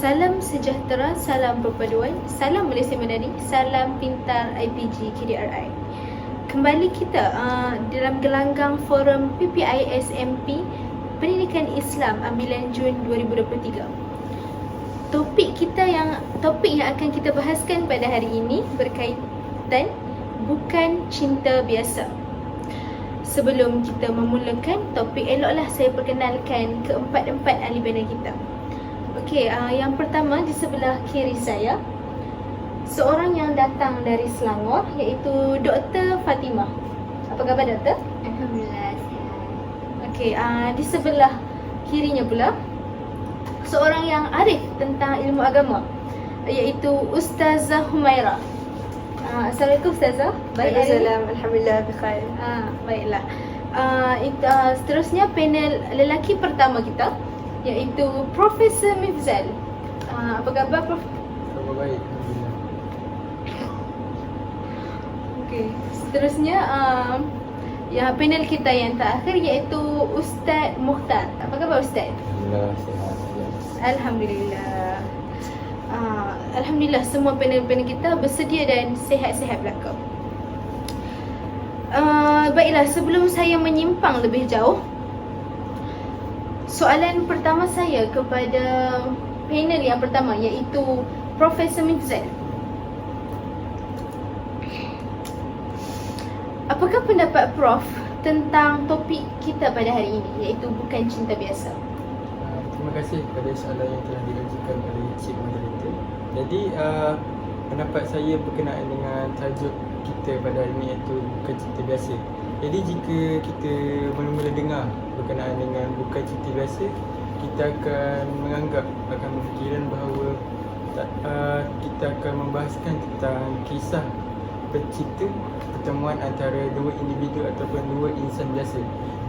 Salam sejahtera, salam perpaduan, salam Malaysia Madani, salam pintar IPG KDRI. Kembali kita dalam gelanggang forum PPISMP Pendidikan Islam ambilan Jun 2023. Topik yang akan kita bahaskan pada hari ini berkaitan bukan cinta biasa. Sebelum kita memulakan topik, eloklah saya perkenalkan keempat-empat ahli bina kita. Okey, yang pertama di sebelah kiri saya, seorang yang datang dari Selangor, iaitu Dr. Fatimah. Apa khabar Doktor? Alhamdulillah sihat. Okey, di sebelah kirinya pula, seorang yang arif tentang ilmu agama, iaitu Ustazah Humaira. Assalamualaikum Ustazah. Baik hari ini? Alhamdulillah bikhair. Baiklah. Seterusnya panel lelaki pertama kita, iaitu Profesor Mifzal. Apa khabar Prof? Khabar baik, alhamdulillah. Okey, seterusnya panel kita yang terakhir, iaitu Ustaz Mukhtar. Apa khabar Ustaz? Alhamdulillah sihat. Alhamdulillah. Alhamdulillah semua panel-panel kita bersedia dan sihat-sihat belaka. Baiklah, sebelum saya menyimpang lebih jauh, soalan pertama saya kepada panel yang pertama, iaitu Profesor Mifzal. Apakah pendapat Prof tentang topik kita pada hari ini, iaitu bukan cinta biasa? Terima kasih kepada soalan yang telah diajukan oleh Cik Moderator. Jadi pendapat saya berkenaan dengan tajuk kita pada hari ini, iaitu bukan cinta biasa. Jadi jika kita mula-mula dengar berkenaan dengan bukan cinta biasa, kita akan menganggap, akan berfikiran bahawa kita akan membahaskan tentang kisah bercinta, pertemuan antara dua individu ataupun dua insan biasa.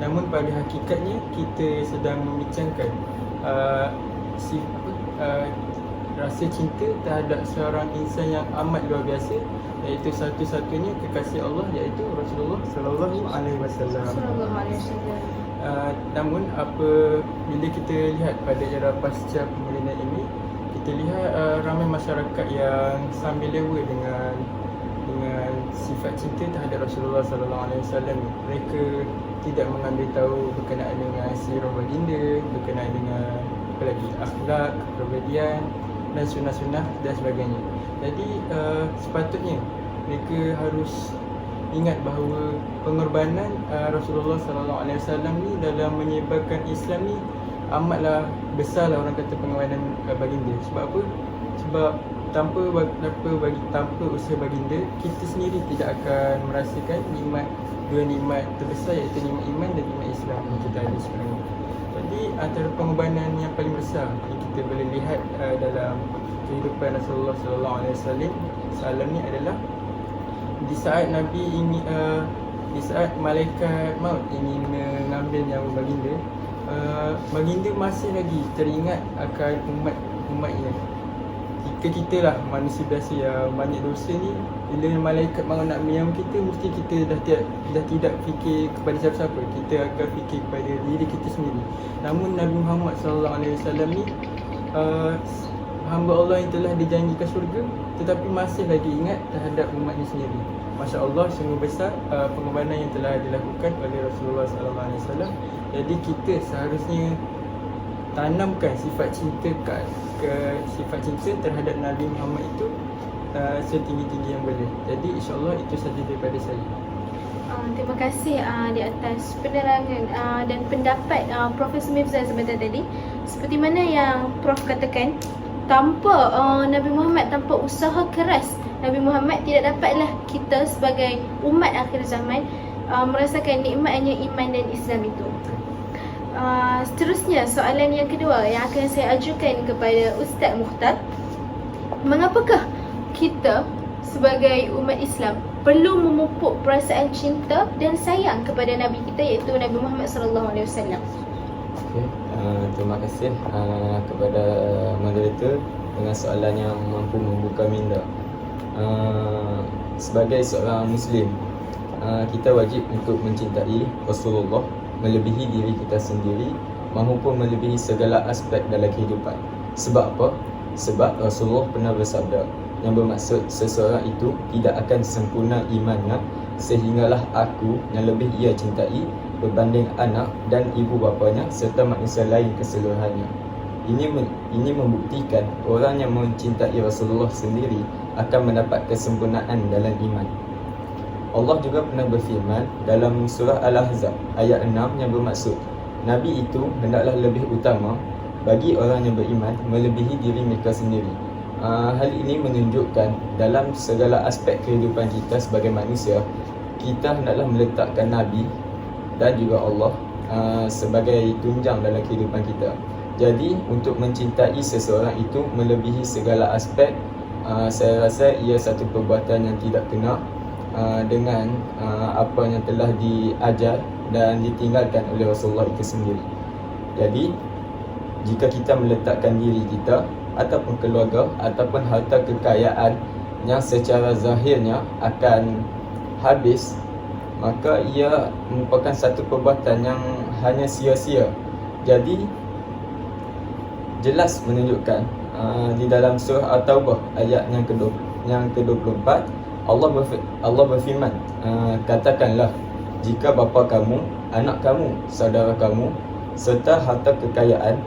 Namun pada hakikatnya kita sedang membincangkan rasa cinta terhadap seorang insan yang amat luar biasa, iaitu satu-satunya kekasih Allah, iaitu Rasulullah Sallallahu Alaihi Wasallam. Namun bila kita lihat pada era pasca pemerintahan ini, kita lihat ramai masyarakat yang sambil lewa dengan sifat cinta terhadap Rasulullah Sallallahu Alaihi Wasallam. Mereka tidak mengambil tahu berkenaan dengan sirah baginda, berkenaan dengan akhlak, kepribadian dan sunnah-sunnah dan sebagainya. Jadi sepatutnya mereka harus ingat bahawa pengorbanan Rasulullah Sallallahu Alaihi Wasallam ni dalam menyebarkan Islam ni amatlah besarlah, orang kata, pengorbanan baginda. Sebab apa? Sebab tanpa usaha baginda, kita sendiri tidak akan merasakan dua nikmat terbesar, iaitu nikmat iman dan nikmat Islam yang kita ada sekarang. Jadi antara pengorbanan yang paling besar yang kita boleh lihat dalam kehidupan Rasulullah Sallallahu Alaihi Wasallam ni adalah di saat Nabi ingin di saat malaikat maut ingin mengambil nyawa baginda, baginda masih lagi teringat akan umatnya. Kita lah manusia biasa yang banyak dosa ni, bila malaikat maut nak menyawa kita, mesti kita dah tidak fikir kepada siapa-siapa, kita akan fikir kepada diri kita sendiri. Namun Nabi Muhammad Sallallahu Alaihi Wasallam ni hamba Allah yang telah dijanjikan syurga, tetapi masih lagi ingat terhadap umatnya sendiri. Masya Allah, sungguh besar pengorbanan yang telah dilakukan oleh Rasulullah Sallallahu Alaihi Wasallam. Jadi kita seharusnya tanamkan sifat cinta sifat cinta terhadap Nabi Muhammad itu setinggi-tinggi yang boleh. Jadi insya-Allah itu sahaja daripada saya. Terima kasih di atas penerangan dan pendapat Profesor Mifzal sebentar tadi. Seperti mana yang Prof katakan, tanpa Nabi Muhammad, tanpa usaha keras Nabi Muhammad, tidak dapatlah kita sebagai umat akhir zaman merasakan nikmatnya iman dan Islam itu. Seterusnya, soalan yang kedua yang akan saya ajukan kepada Ustaz Mukhtar. Mengapakah kita sebagai umat Islam perlu memupuk perasaan cinta dan sayang kepada Nabi kita, iaitu Nabi Muhammad Sallallahu Alaihi Wasallam? Okay. Terima kasih kepada moderator dengan soalan yang mampu membuka minda. Sebagai seorang Muslim, kita wajib untuk mencintai Rasulullah melebihi diri kita sendiri, mahupun melebihi segala aspek dalam kehidupan. Sebab apa? Sebab Rasulullah pernah bersabda, yang bermaksud seseorang itu tidak akan sempurna imannya sehinggalah aku yang lebih ia cintai berbanding anak dan ibu bapanya serta manusia lain keseluruhannya. Ini membuktikan orang yang mencintai Rasulullah sendiri akan mendapat kesempurnaan dalam iman. Allah juga pernah berfirman dalam surah Al-Ahzab ayat 6 yang bermaksud, Nabi itu hendaklah lebih utama bagi orang yang beriman melebihi diri mereka sendiri. Hal ini menunjukkan dalam segala aspek kehidupan kita sebagai manusia, kita hendaklah meletakkan Nabi dan juga Allah sebagai tunjang dalam kehidupan kita. Jadi untuk mencintai seseorang itu melebihi segala aspek, saya rasa ia satu perbuatan yang tidak kena dengan apa yang telah diajar dan ditinggalkan oleh Rasulullah itu sendiri. Jadi jika kita meletakkan diri kita ataupun keluarga ataupun harta kekayaan yang secara zahirnya akan habis, maka ia merupakan satu perbuatan yang hanya sia-sia. Jadi jelas menunjukkan di dalam surah At-Taubah ayat yang ke-24 Allah berfirman, katakanlah jika bapa kamu, anak kamu, saudara kamu serta harta kekayaan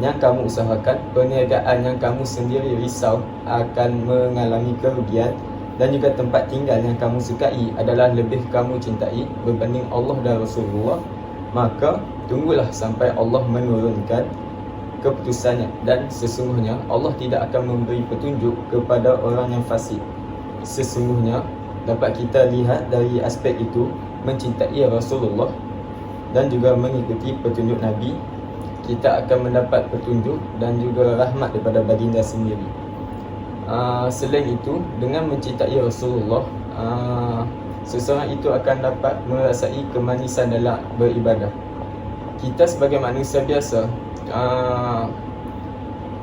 yang kamu usahakan, perniagaan yang kamu sendiri risau akan mengalami kerugian dan juga tempat tinggal yang kamu sukai adalah lebih kamu cintai berbanding Allah dan Rasulullah, maka tunggulah sampai Allah menurunkan keputusannya dan sesungguhnya Allah tidak akan memberi petunjuk kepada orang yang fasik. Sesungguhnya dapat kita lihat dari aspek itu, mencintai Rasulullah dan juga mengikuti petunjuk Nabi, kita akan mendapat petunjuk dan juga rahmat daripada baginda sendiri. Selain itu, dengan mencintai Rasulullah, seseorang itu akan dapat merasai kemanisan dalam beribadah. Kita sebagai manusia biasa,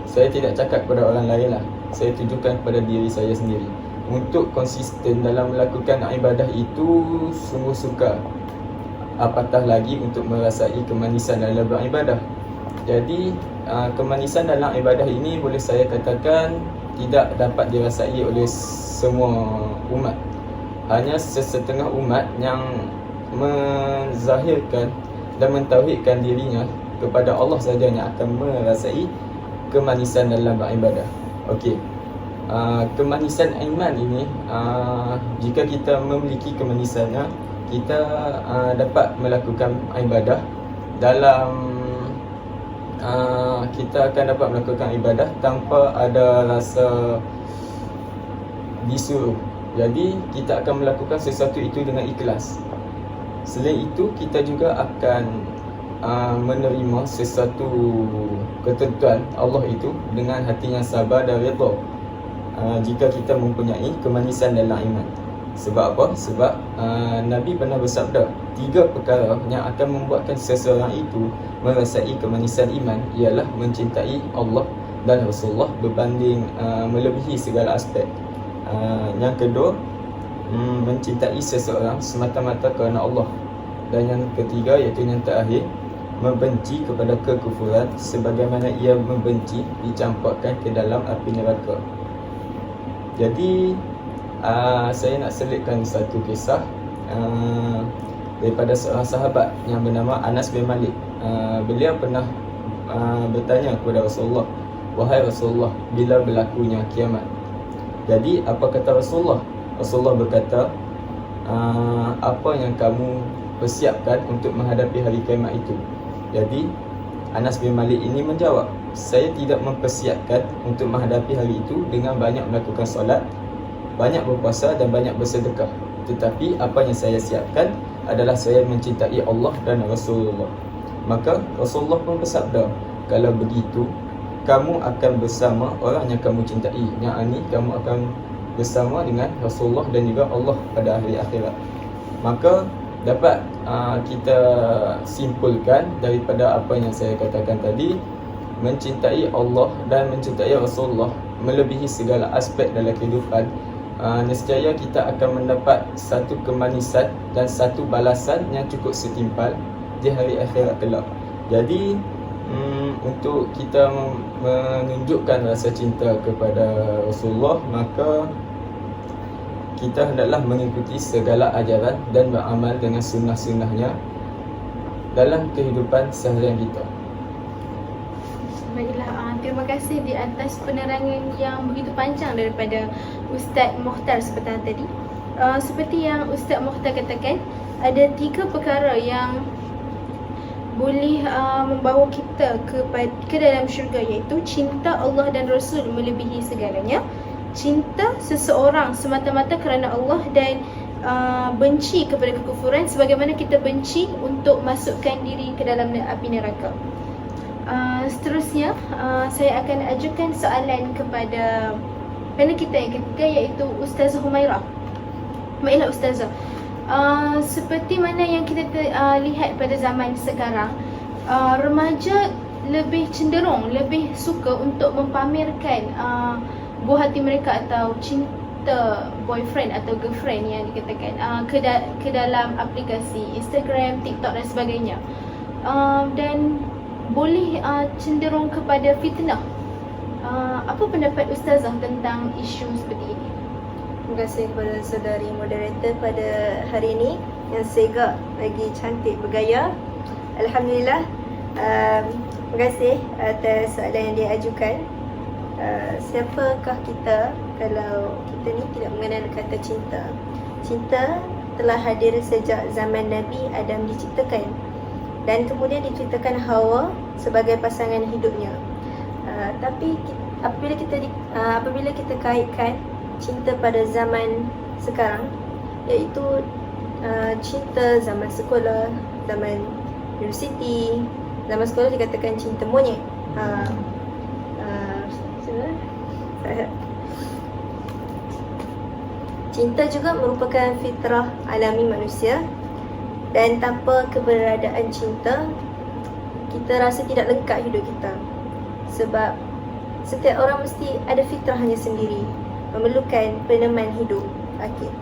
saya tidak cakap kepada orang lain lah, saya tujukan kepada diri saya sendiri. Untuk konsisten dalam melakukan ibadah itu sungguh sukar, apatah lagi untuk merasai kemanisan dalam beribadah. Jadi kemanisan dalam ibadah ini boleh saya katakan tidak dapat dirasai oleh semua umat. Hanya sesetengah umat yang menzahirkan dan mentauhidkan dirinya kepada Allah saja yang akan merasai kemanisan dalam beribadah. Okey. Kemanisan iman ini, jika kita memiliki kemanisannya, kita dapat melakukan ibadah dalam kita akan dapat melakukan ibadah tanpa ada rasa disuruh. Jadi kita akan melakukan sesuatu itu dengan ikhlas. Selain itu, kita juga akan menerima sesuatu ketentuan Allah itu dengan hati yang sabar dan redha. Jika kita mempunyai kemanisan dalam iman. Sebab apa? Sebab Nabi pernah bersabda, 3 perkara yang akan membuatkan seseorang itu merasai kemanisan iman ialah mencintai Allah dan Rasulullah berbanding melebihi segala aspek. Yang kedua, mencintai seseorang semata-mata kerana Allah. Dan yang ketiga, iaitu yang terakhir, membenci kepada kekufuran sebagaimana ia membenci dicampakkan ke dalam api neraka. Jadi saya nak selitkan satu kisah daripada seorang sahabat yang bernama Anas bin Malik. Beliau pernah bertanya kepada Rasulullah, wahai Rasulullah, bila berlakunya kiamat? Jadi apa kata Rasulullah? Rasulullah berkata, apa yang kamu persiapkan untuk menghadapi hari kiamat itu? Jadi Anas bin Malik ini menjawab, saya tidak mempersiapkan untuk menghadapi hari itu dengan banyak melakukan solat, banyak berpuasa dan banyak bersedekah. Tetapi apa yang saya siapkan adalah saya mencintai Allah dan Rasulullah. Maka Rasulullah pun bersabda, kalau begitu kamu akan bersama orang yang kamu cintai, yang ini kamu akan bersama dengan Rasulullah dan juga Allah pada hari akhirat. Maka dapat kita simpulkan daripada apa yang saya katakan tadi, mencintai Allah dan mencintai Rasulullah melebihi segala aspek dalam kehidupan. Nescaya kita akan mendapat satu kemanisan dan satu balasan yang cukup setimpal di hari akhirat kelak. Jadi Untuk kita menunjukkan rasa cinta kepada Rasulullah, maka kita hendaklah mengikuti segala ajaran dan beramal dengan sunnah-sunnahnya dalam kehidupan seharian kita. Baiklah, terima kasih di atas penerangan yang begitu panjang daripada Ustaz Mokhtar sebentar tadi. Seperti yang Ustaz Mokhtar katakan, ada 3 perkara yang boleh membawa kita ke dalam syurga, iaitu cinta Allah dan Rasul melebihi segalanya, cinta seseorang semata-mata kerana Allah, dan benci kepada kekufuran sebagaimana kita benci untuk masukkan diri ke dalam api neraka. Seterusnya, saya akan ajukan soalan kepada panel kita yang ketiga, iaitu Ustazah Humairah. Baiklah Ustazah, seperti mana yang kita lihat pada zaman sekarang, remaja lebih cenderung, lebih suka untuk mempamerkan buah hati mereka atau cinta boyfriend atau girlfriend yang dikatakan ke dalam aplikasi Instagram, TikTok dan sebagainya, dan boleh cenderung kepada fitnah. Apa pendapat Ustazah tentang isu seperti ini? Terima kasih kepada saudari moderator pada hari ini yang segak lagi cantik bergaya. Alhamdulillah. Terima kasih atas soalan yang dia ajukan. Siapakah kita kalau kita ni tidak mengenal kata cinta? Cinta telah hadir sejak zaman Nabi Adam diciptakan, dan kemudian diciptakan Hawa sebagai pasangan hidupnya. Tapi apabila kita kaitkan cinta pada zaman sekarang, iaitu cinta zaman sekolah, zaman universiti, zaman sekolah dikatakan cinta monyet. Cinta juga merupakan fitrah alami manusia, dan tanpa keberadaan cinta, kita rasa tidak lengkap hidup kita. Sebab setiap orang mesti ada fitrahnya sendiri, memerlukan peneman hidup. Okay.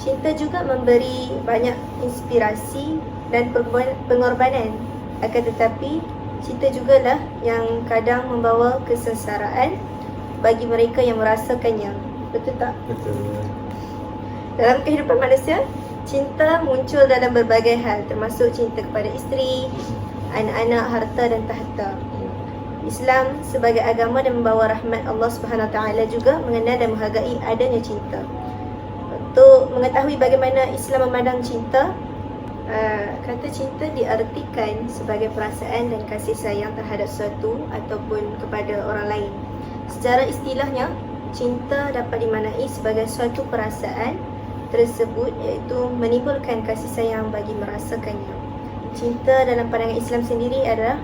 Cinta juga memberi banyak inspirasi dan pengorbanan. Akan tetapi, cinta jugalah yang kadang membawa kesengsaraan bagi mereka yang merasakannya. Betul tak? Betul. Dalam kehidupan manusia, cinta muncul dalam berbagai hal, termasuk cinta kepada isteri, anak-anak, harta dan tahta. Islam sebagai agama dan membawa rahmat Allah SWT juga mengenal dan menghargai adanya cinta. Untuk mengetahui bagaimana Islam memandang cinta, kata cinta diartikan sebagai perasaan dan kasih sayang terhadap sesuatu ataupun kepada orang lain. Secara istilahnya, cinta dapat dimaknai sebagai suatu perasaan tersebut, iaitu menimbulkan kasih sayang bagi merasakannya. Cinta dalam pandangan Islam sendiri adalah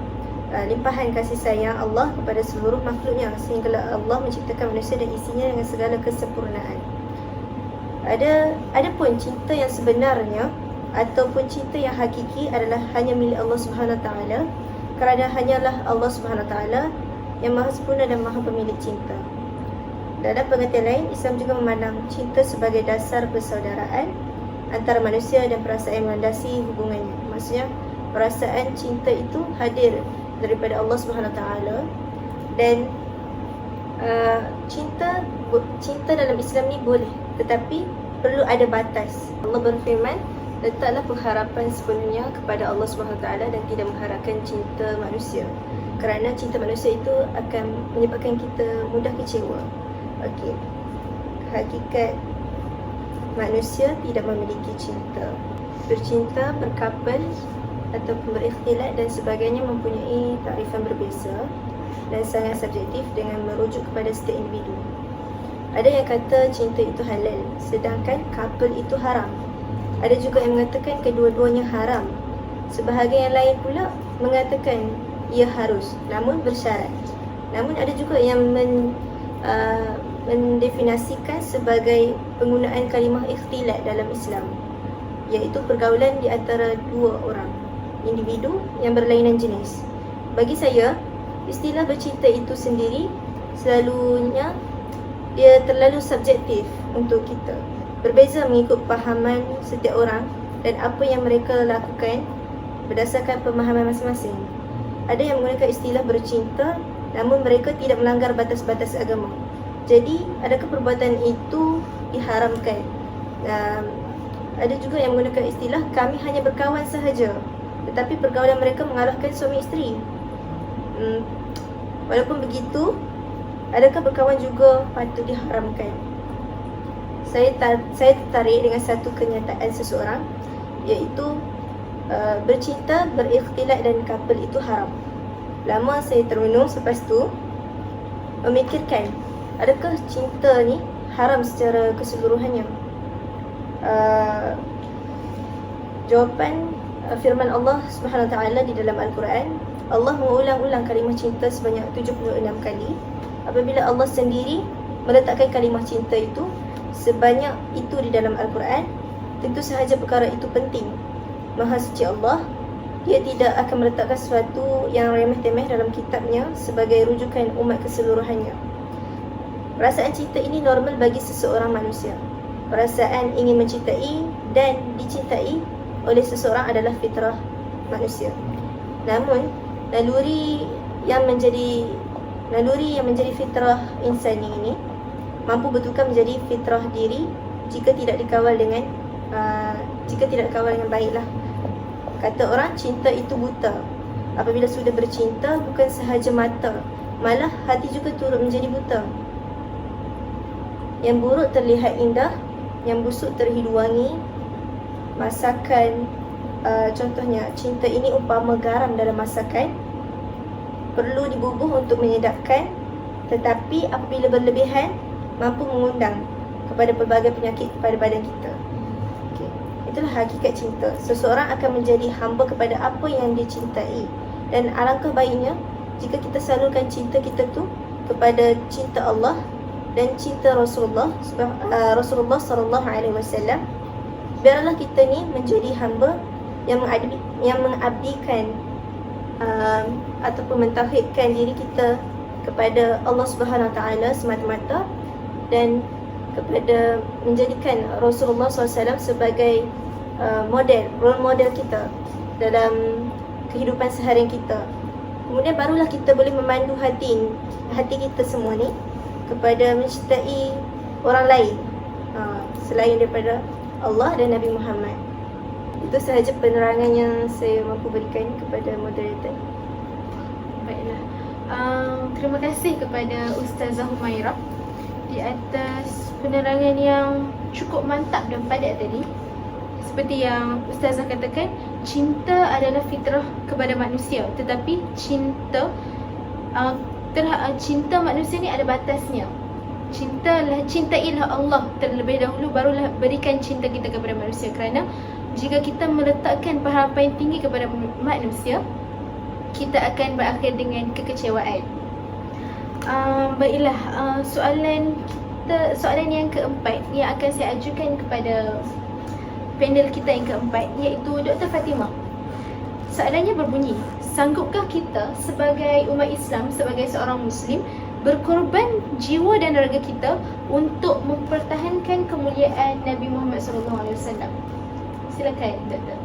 limpahan kasih sayang Allah kepada seluruh makhluknya, sehingga Allah menciptakan manusia dan isinya dengan segala kesempurnaan. Ada pun cinta yang sebenarnya ataupun cinta yang hakiki adalah hanya milik Allah SWT, kerana hanyalah Allah SWT yang maha sempurna dan maha pemilik cinta. Dalam pengertian lain, Islam juga memandang cinta sebagai dasar persaudaraan antara manusia dan perasaan yang melandasi hubungannya. Maksudnya, perasaan cinta itu hadir daripada Allah SWT, dan cinta dalam Islam ni boleh, tetapi perlu ada batas. Allah berfirman, letaklah pengharapan sepenuhnya kepada Allah SWT dan tidak mengharapkan cinta manusia, kerana cinta manusia itu akan menyebabkan kita mudah kecewa. Okey. Hakikat manusia tidak memiliki cinta. Bercinta, berkapal ataupun berikhtilat dan sebagainya mempunyai takrifan berbeza dan sangat subjektif dengan merujuk kepada setiap individu. Ada yang kata cinta itu halal, sedangkan couple itu haram. Ada juga yang mengatakan kedua-duanya haram. Sebahagian yang lain pula mengatakan ia harus, namun bersyarat. Namun ada juga yang mendefinisikan sebagai penggunaan kalimah ikhtilat dalam Islam, iaitu pergaulan di antara dua orang, individu yang berlainan jenis. Bagi saya, istilah bercinta itu sendiri selalunya dia terlalu subjektif untuk kita. Berbeza mengikut pahaman setiap orang dan apa yang mereka lakukan berdasarkan pemahaman masing-masing. Ada yang menggunakan istilah bercinta namun mereka tidak melanggar batas-batas agama. Jadi, adakah perbuatan itu diharamkan? Ada juga yang menggunakan istilah kami hanya berkawan sahaja, tetapi pergaulan mereka mengalahkan suami isteri. Walaupun begitu, adakah berkawan juga patut diharamkan? Saya tertarik dengan satu kenyataan seseorang, iaitu bercinta, berikhtilat dan couple itu haram. Lama saya termenung, selepas tu memikirkan, adakah cinta ni haram secara keseluruhannya? Jawapan firman Allah Subhanahu Wa Taala di dalam Al-Quran, Allah mengulang-ulang kalimah cinta sebanyak 76 kali. Apabila Allah sendiri meletakkan kalimah cinta itu sebanyak itu di dalam Al-Quran, tentu sahaja perkara itu penting. Maha suci Allah, Dia tidak akan meletakkan sesuatu yang remeh-temeh dalam kitabnya sebagai rujukan umat keseluruhannya. Perasaan cinta ini normal bagi seseorang manusia. Perasaan ingin mencintai dan dicintai oleh seseorang adalah fitrah manusia. Namun, naluri yang menjadi fitrah insani ini mampu betulkan menjadi fitrah diri jika tidak dikawal dengan baiklah. Kata orang, cinta itu buta. Apabila sudah bercinta, bukan sahaja mata, malah hati juga turut menjadi buta. Yang buruk terlihat indah, yang busuk terhidu wangi. Masakan, contohnya, cinta ini umpama garam dalam masakan, perlu dibubuh untuk menyedapkan, tetapi apabila berlebihan, mampu mengundang kepada pelbagai penyakit kepada badan kita. Itulah hakikat cinta. Seseorang akan menjadi hamba kepada apa yang dicintai. Dan alangkah baiknya jika kita salurkan cinta kita tu kepada cinta Allah dan cinta Rasulullah sallallahu alaihi wasallam. Biarlah kita ni menjadi hamba yang mengabdikan ataupun mentauhidkan diri kita kepada Allah Subhanahu Wa Taala semata-mata, dan kepada menjadikan Rasulullah SAW sebagai role model kita dalam kehidupan seharian kita. Kemudian barulah kita boleh memandu hati kita semua ni kepada mencintai orang lain selain daripada Allah dan Nabi Muhammad. Itu sahaja penerangan yang saya mampu berikan kepada moderator. Baiklah. Terima kasih kepada Ustazah Humairah di atas penerangan yang cukup mantap dan padat tadi. Seperti yang Ustazah katakan, cinta adalah fitrah kepada manusia, tetapi cinta manusia ni ada batasnya. Cintailah Allah terlebih dahulu, barulah berikan cinta kita kepada manusia. Kerana jika kita meletakkan harapan yang tinggi kepada manusia, kita akan berakhir dengan kekecewaan. Baiklah, soalan yang keempat yang akan saya ajukan kepada panel kita yang keempat, iaitu Dr. Fatimah. Soalannya berbunyi, sanggupkah kita sebagai umat Islam, sebagai seorang Muslim, berkorban jiwa dan raga kita untuk mempertahankan kemuliaan Nabi Muhammad SAW? Silakan, Doktor.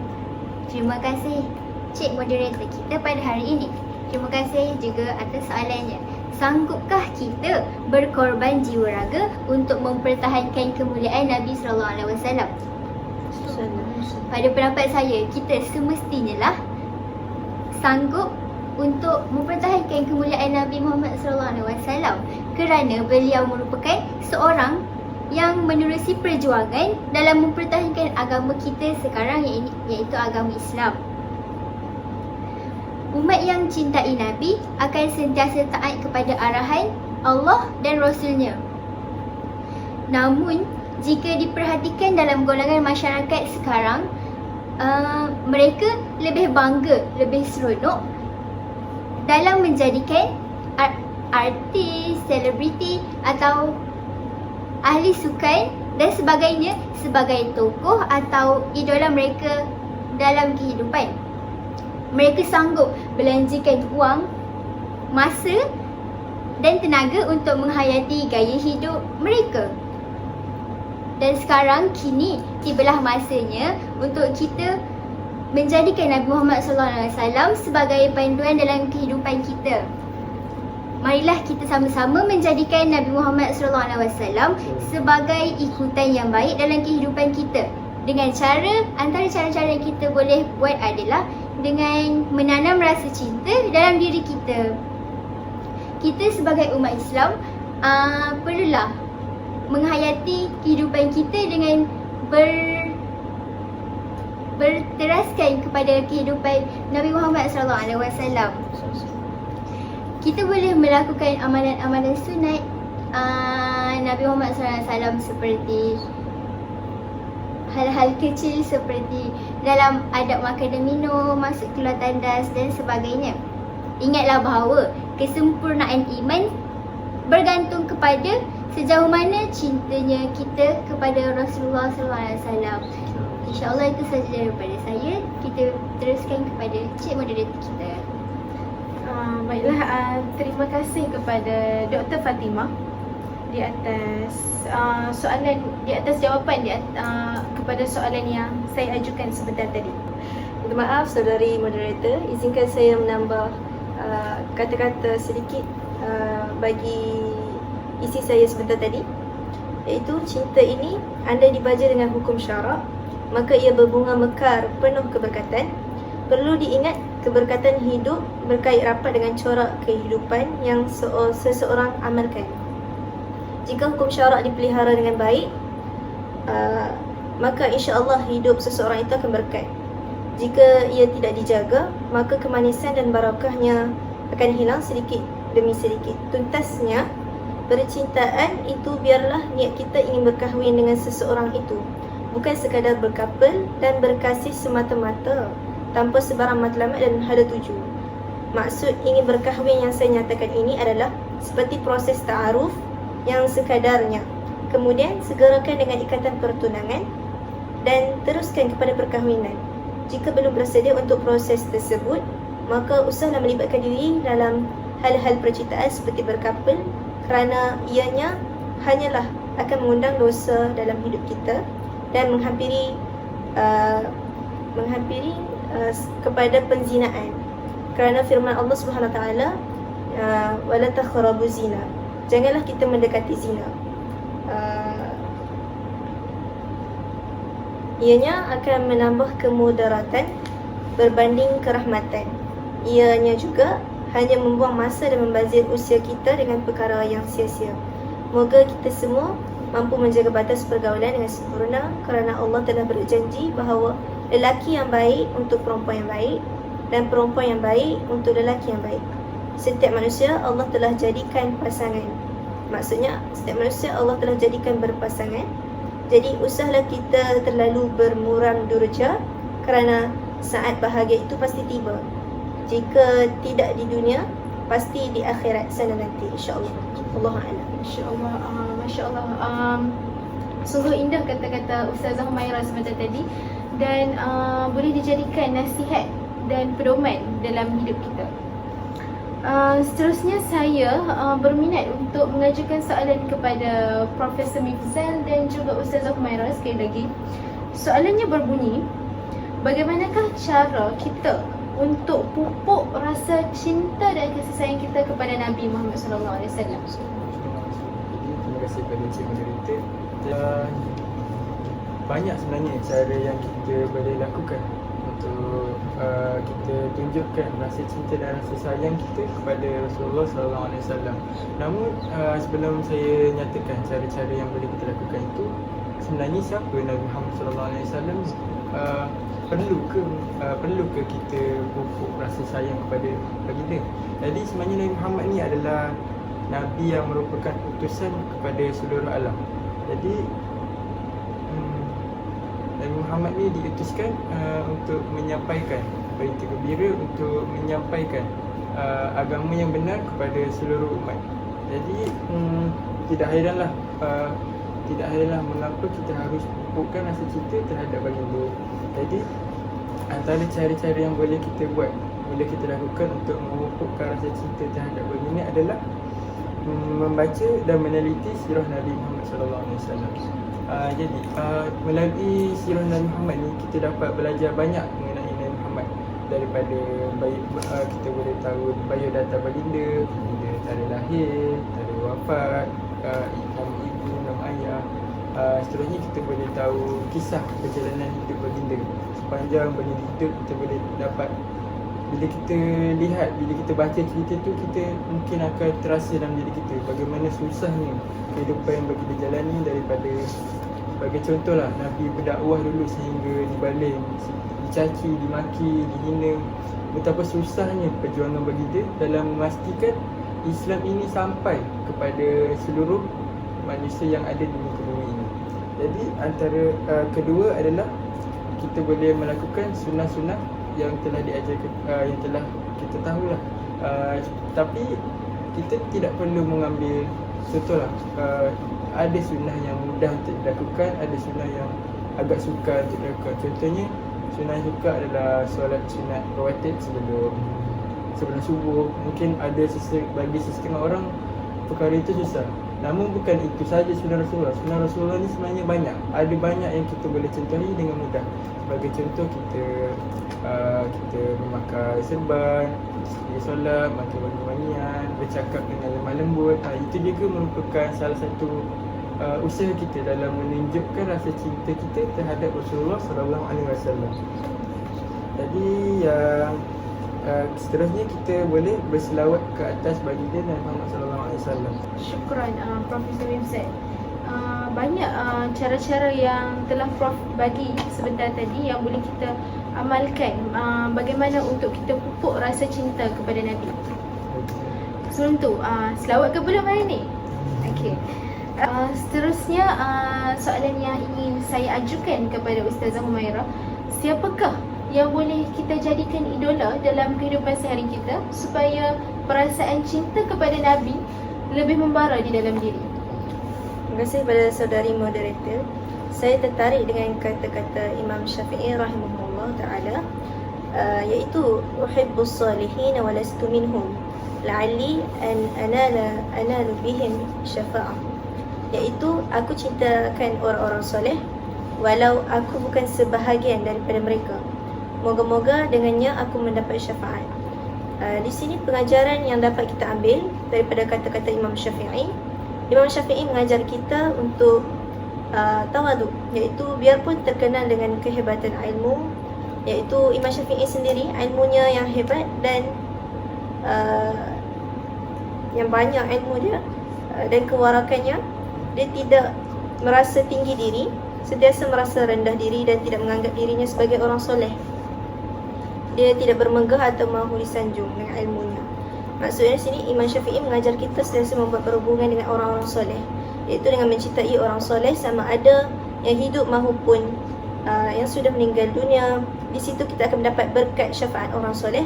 Terima kasih Cik Moderator kita pada hari ini. Terima kasih juga atas soalannya. Sanggupkah kita berkorban jiwa raga untuk mempertahankan kemuliaan Nabi SAW? Pada pendapat saya, kita semestinya lah sanggup untuk mempertahankan kemuliaan Nabi Muhammad SAW, kerana beliau merupakan seorang yang menerusi perjuangan dalam mempertahankan agama kita sekarang, iaitu agama Islam. Umat yang cintai Nabi akan sentiasa taat kepada arahan Allah dan Rasulnya. Namun, jika diperhatikan dalam golongan masyarakat sekarang, mereka lebih bangga, lebih seronok dalam menjadikan artis, selebriti atau ahli sukan dan sebagainya sebagai tokoh atau idola mereka dalam kehidupan. Mereka sanggup belanjakan wang, masa dan tenaga untuk menghayati gaya hidup mereka. Dan sekarang kini tibalah masanya untuk kita menjadikan Nabi Muhammad SAW sebagai panduan dalam kehidupan kita. Marilah kita sama-sama menjadikan Nabi Muhammad SAW sebagai ikutan yang baik dalam kehidupan kita. Dengan antara cara-cara yang kita boleh buat adalah dengan menanam rasa cinta dalam diri kita. Kita sebagai umat Islam perlulah menghayati kehidupan kita dengan berteraskan kepada kehidupan Nabi Muhammad SAW. Kita boleh melakukan amalan-amalan sunat Nabi Muhammad SAW seperti hal-hal kecil seperti dalam adab makan dan minum, masuk keluar tandas dan sebagainya. Ingatlah bahawa kesempurnaan iman bergantung kepada sejauh mana cintanya kita kepada Rasulullah SAW. InsyaAllah itu sahaja daripada saya. Kita teruskan kepada Cik Moderator kita. Baiklah, terima kasih kepada Dr. Fatimah di atas soalan, di atas jawapan kepada soalan yang saya ajukan sebentar tadi. Minta maaf saudari moderator, izinkan saya menambah kata-kata sedikit bagi isi saya sebentar tadi, iaitu cinta ini anda dibaja dengan hukum syarak, maka ia berbunga mekar penuh keberkatan. Perlu diingat, keberkatan hidup berkait rapat dengan corak kehidupan yang seseorang amalkan. Jika hukum syarak dipelihara dengan baik, maka insya-Allah hidup seseorang itu akan berkat. Jika ia tidak dijaga, maka kemanisan dan barakahnya akan hilang sedikit demi sedikit. Tuntasnya, percintaan itu biarlah niat kita ingin berkahwin dengan seseorang itu, bukan sekadar berkapal dan berkasih semata-mata tanpa sebarang matlamat dan ada tuju. Maksud ingin berkahwin yang saya nyatakan ini adalah seperti proses ta'aruf yang sekadarnya. Kemudian segerakan dengan ikatan pertunangan dan teruskan kepada perkahwinan. Jika belum bersedia untuk proses tersebut, maka usahalah melibatkan diri dalam hal-hal percintaan seperti berkapal, kerana ianya hanyalah akan mengundang dosa dalam hidup kita dan menghampiri kepada penzinaan. Kerana firman Allah Subhanahu Wa Taala, wala taqrabu zina, janganlah kita mendekati zina. Ianya akan menambah kemudaratan berbanding kerahmatan. Ianya juga hanya membuang masa dan membazir usia kita dengan perkara yang sia-sia. Moga kita semua mampu menjaga batas pergaulan dengan sempurna, kerana Allah telah berjanji bahawa lelaki yang baik untuk perempuan yang baik dan perempuan yang baik untuk lelaki yang baik. Setiap manusia Allah telah jadikan pasangan. Maksudnya setiap manusia Allah telah jadikan berpasangan. Jadi usahalah kita terlalu bermuram durja, kerana saat bahagia itu pasti tiba. Jika tidak di dunia, pasti di akhirat sana nanti, insya-Allah. Allahu a'lam. Insya-Allah. Masya-Allah. Sungguh indah kata-kata Ustazah Humairah sebentar tadi, dan boleh dijadikan nasihat dan pedoman dalam hidup kita. Seterusnya saya berminat untuk mengajukan soalan kepada Profesor Mifzal dan juga Ustazah Humairah sekali lagi. Soalannya berbunyi, bagaimanakah cara kita untuk pupuk rasa cinta dan kasih sayang kita kepada Nabi Muhammad SAW? Terima kasih kepada Encik Moderator. Banyak sebenarnya cara yang kita boleh lakukan untuk kita tunjukkan rasa cinta dan rasa sayang kita kepada Rasulullah SAW. Namun sebelum saya nyatakan cara-cara yang boleh kita lakukan itu, sebenarnya siapa Nabi Muhammad SAW? Perlu ke kita pupuk rasa sayang kepada baginda? Jadi sebenarnya Nabi Muhammad ni adalah Nabi yang merupakan utusan kepada seluruh alam. Jadi Nabi Muhammad ni diutuskan untuk menyampaikan berita gembira, untuk menyampaikan agama yang benar kepada seluruh umat. Jadi tidak heranlah mengapa kita harus pupukkan rasa cinta terhadap baginda. Jadi antara cara-cara yang boleh kita buat, boleh kita lakukan untuk memupukkan rasa cinta terhadap baginda adalah membaca dan meneliti sirah Nabi Muhammad SAW. Jadi melalui sirah Nabi Muhammad ni kita dapat belajar banyak mengenai Nabi daripada kita boleh tahu biodata baginda, tarikh lahir, tarikh wafat, nama ibu, nama ayah. Seterusnya kita boleh tahu kisah perjalanan hidup baginda. Sepanjang baginda hidup, kita boleh dapat, bila kita lihat, bila kita baca cerita tu, kita mungkin akan terasa dalam diri kita bagaimana susahnya kehidupan yang baginda jalani. Daripada, bagi contohlah, Nabi berdakwah dulu sehingga dibaling, dicaci, dimaki, dihina. Betapa susahnya perjuangan baginda dalam memastikan Islam ini sampai kepada seluruh manusia yang ada di muka bumi ini. Jadi antara kedua adalah kita boleh melakukan sunnah-sunnah yang telah diajarkan, yang telah kita tahulah. Tapi kita tidak perlu mengambil, contohlah, ada sunnah yang mudah untuk dilakukan, ada sunnah yang agak sukar untuk dilakukan. Contohnya, sunnah yang sukar adalah solat sunat rawatib sebelum subuh. Mungkin ada bagi setengah orang perkara itu susah. Namun bukan itu saja sunnah Rasulullah. Sunnah Rasulullah ni sebenarnya banyak. Ada banyak yang kita boleh contohi dengan mudah. Sebagai contoh, kita memakai serban, kita solat, makan wangi-wangian, bercakap dengan lemah lembut. Itu juga merupakan salah satu usaha kita dalam menunjukkan rasa cinta kita terhadap Rasulullah SAW. Jadi seterusnya kita boleh berselawat ke atas baginda Nabi Muhammad SAW. Syukran Profesor Wimsat. Banyak cara-cara yang telah Prof bagi sebentar tadi yang boleh kita amalkan, bagaimana untuk kita pupuk rasa cinta kepada Nabi. Sebelum tu, selawat ke belum hari ni? Okey. Seterusnya, soalan yang ingin saya ajukan kepada Ustazah Humairah, siapakah yang boleh kita jadikan idola dalam kehidupan sehari kita supaya perasaan cinta kepada Nabi lebih membara di dalam diri? Terima kasih kepada saudari moderator. Saya tertarik dengan kata-kata Imam Syafi'i rahimahullah ta'ala, iaitu uhibbus salihin wa lastu minhum la'alli an analu bihim syafa'ah. Iaitu aku cintakan orang-orang soleh walau aku bukan sebahagian daripada mereka. Moga-moga dengannya aku mendapat syafaat. Di sini pengajaran yang dapat kita ambil daripada kata-kata Imam Syafi'i. Imam Syafi'i mengajar kita untuk tawaduk, iaitu biarpun terkenal dengan kehebatan ilmu, iaitu Imam Syafi'i sendiri ilmunya yang hebat dan yang banyak ilmu dia dan kewarakannya. Dia tidak merasa tinggi diri, sentiasa merasa rendah diri dan tidak menganggap dirinya sebagai orang soleh. Dia tidak bermegah atau mahu disanjung dengan ilmunya. Maksudnya sini Imam Syafi'i mengajar kita sentiasa membuat perhubungan dengan orang-orang soleh, iaitu dengan mencintai orang soleh, sama ada yang hidup maupun yang sudah meninggal dunia. Di situ kita akan mendapat berkat syafaat orang soleh,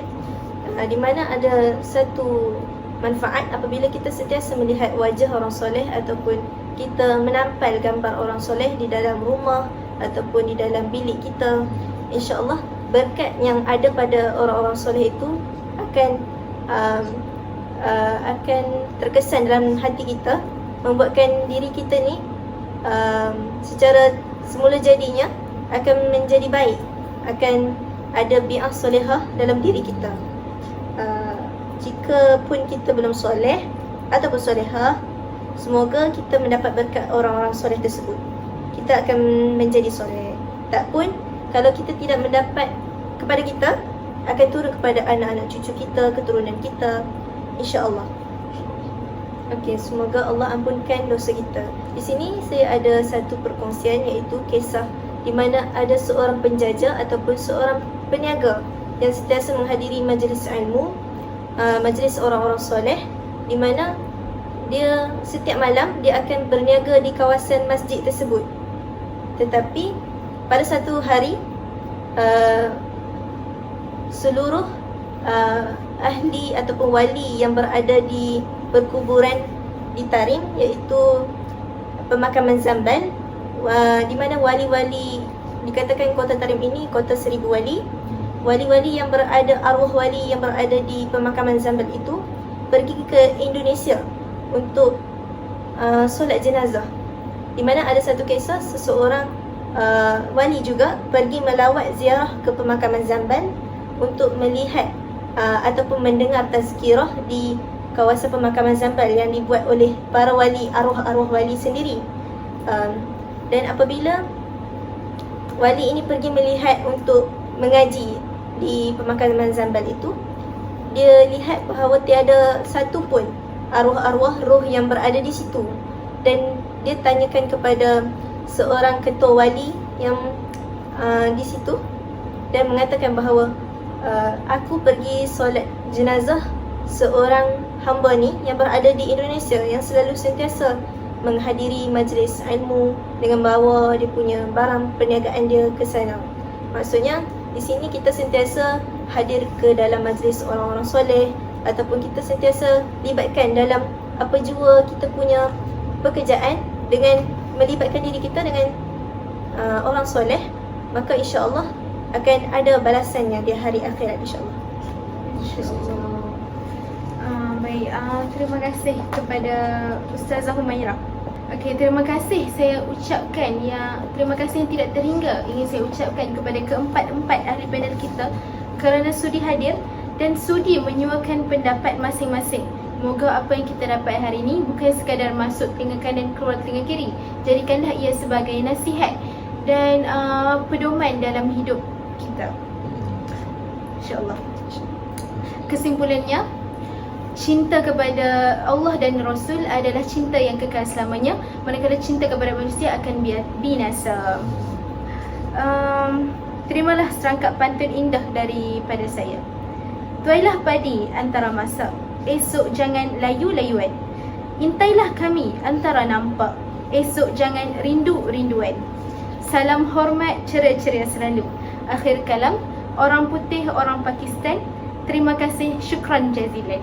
di mana ada satu manfaat apabila kita sentiasa melihat wajah orang soleh ataupun kita menampal gambar orang soleh di dalam rumah ataupun di dalam bilik kita. InsyaAllah berkat yang ada pada orang-orang soleh itu akan terkesan dalam hati kita, membuatkan diri kita ni secara semula jadinya akan menjadi baik, akan ada bi'ah solehah dalam diri kita. Jika pun kita belum soleh ataupun solehah, semoga kita mendapat berkat orang-orang soleh tersebut, kita akan menjadi soleh. Tak pun kalau kita tidak mendapat kepada kita, akan turun kepada anak-anak cucu kita, keturunan kita, insya-Allah. Okey, semoga Allah ampunkan dosa kita. Di sini saya ada satu perkongsian, iaitu kisah di mana ada seorang penjajah ataupun seorang peniaga yang sentiasa menghadiri majlis ilmu, majlis orang-orang soleh, di mana dia setiap malam dia akan berniaga di kawasan masjid tersebut. Tetapi pada satu hari seluruh ahli ataupun wali yang berada di perkuburan di Tarim, iaitu pemakaman Zambal, di mana wali-wali, dikatakan kota Tarim ini kota 1000 wali. Wali-wali yang berada, arwah wali yang berada di pemakaman Zambal itu pergi ke Indonesia untuk solat jenazah. Di mana ada satu kisah seseorang wali juga pergi melawat ziarah ke pemakaman Zambal, untuk melihat ataupun mendengar tazkirah di kawasan pemakaman Zambal yang dibuat oleh para wali, arwah-arwah wali sendiri. Dan apabila wali ini pergi melihat untuk mengaji di pemakaman Zambal itu, dia lihat bahawa tiada satu pun arwah-arwah roh yang berada di situ. Dan dia tanyakan kepada seorang ketua wali yang di situ dan mengatakan bahawa aku pergi solat jenazah seorang hamba ni yang berada di Indonesia, yang selalu sentiasa menghadiri majlis ilmu dengan bawa dia punya barang perniagaan dia ke sana. Maksudnya di sini kita sentiasa hadir ke dalam majlis orang-orang soleh, ataupun kita sentiasa libatkan dalam apa jua kita punya pekerjaan dengan melibatkan diri kita dengan orang soleh, maka insya-Allah akan ada balasannya di hari akhirat, insya-Allah. Baik, terima kasih kepada Ustazah Humairah. Okey, terima kasih saya ucapkan terima kasih yang tidak terhingga ingin saya ucapkan kepada keempat-empat ahli panel kita kerana sudi hadir dan sudi menyuarakan pendapat masing-masing. Moga apa yang kita dapat hari ini bukan sekadar masuk telinga kanan keluar telinga kiri. Jadikanlah ia sebagai nasihat dan pedoman dalam hidup kita, InsyaAllah. Kesimpulannya, cinta kepada Allah dan Rasul adalah cinta yang kekal selamanya, manakala cinta kepada manusia akan binasa. Terimalah serangkap pantun indah daripada saya. Tuailah padi antara masak, esok jangan layu-layuan. Intailah kami antara nampak, esok jangan rindu-rinduan. Salam hormat ceria-ceria selalu. Akhir kalam, orang putih, orang Pakistan. Terima kasih, syukran jazilan.